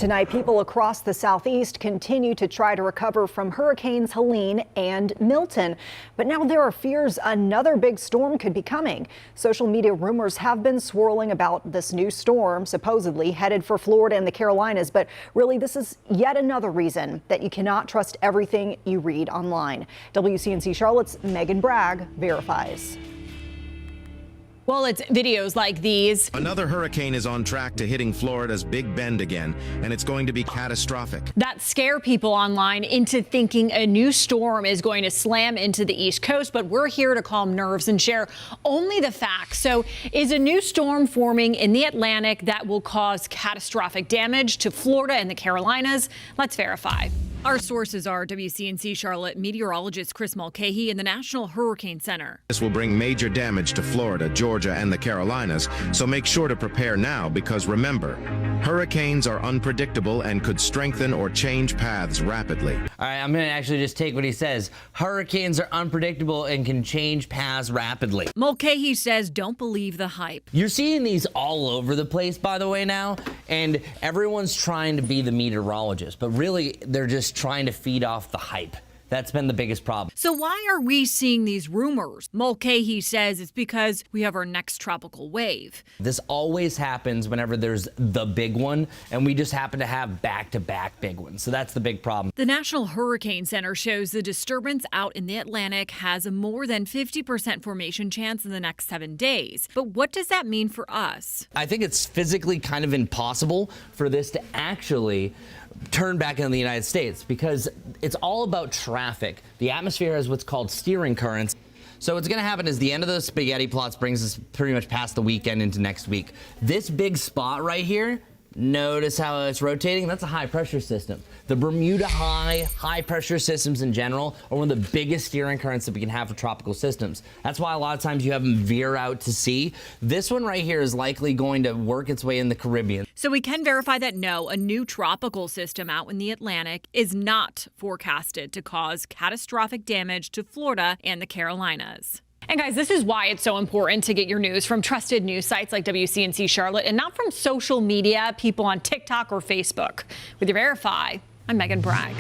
Tonight, people across the southeast continue to try to recover from hurricanes Helene and Milton. But now there are fears another big storm could be coming. Social media rumors have been swirling about this new storm, supposedly headed for Florida and the Carolinas. But really, this is yet another reason that you cannot trust everything you read online. WCNC Charlotte's Megan Bragg verifies. Well, it's videos like these. Another hurricane is on track to hitting Florida's Big Bend again, and it's going to be catastrophic. That scare people online into thinking a new storm is going to slam into the East Coast, but we're here to calm nerves and share only the facts. So is a new storm forming in the Atlantic that will cause catastrophic damage to Florida and the Carolinas? Let's verify. Our sources are WCNC Charlotte meteorologist Chris Mulcahy in the National Hurricane Center. This will bring major damage to Florida, Georgia, and the Carolinas, so make sure to prepare now because remember, hurricanes are unpredictable and could strengthen or change paths rapidly. All right, I'm going to actually just take what he says. Hurricanes are unpredictable and can change paths rapidly. Mulcahy says don't believe the hype. You're seeing these all over the place, by the way, now, and everyone's trying to be the meteorologist, but really they're just trying to feed off the hype. That's been the biggest problem. So why are we seeing these rumors? Mulcahy says it's because we have our next tropical wave. This always happens whenever there's the big one, and we just happen to have back-to-back big ones. So that's the big problem. The National Hurricane Center shows the disturbance out in the Atlantic has a more than 50% formation chance in the next 7 days. But what does that mean for us? I think it's physically kind of impossible for this to actually turn back into the United States because it's all about traffic. The atmosphere has what's called steering currents. So what's going to happen is the end of those spaghetti plots brings us pretty much past the weekend into next week. This big spot right here, notice how it's rotating? That's a high pressure system. The Bermuda high pressure systems in general are one of the biggest steering currents that we can have for tropical systems. That's why a lot of times you have them veer out to sea. This one right here is likely going to work its way in the Caribbean. So we can verify that no, a new tropical system out in the Atlantic is not forecasted to cause catastrophic damage to Florida and the Carolinas. And guys, this is why it's so important to get your news from trusted news sites like WCNC Charlotte and not from social media, people on TikTok or Facebook. With your Verify, I'm Megan Bragg.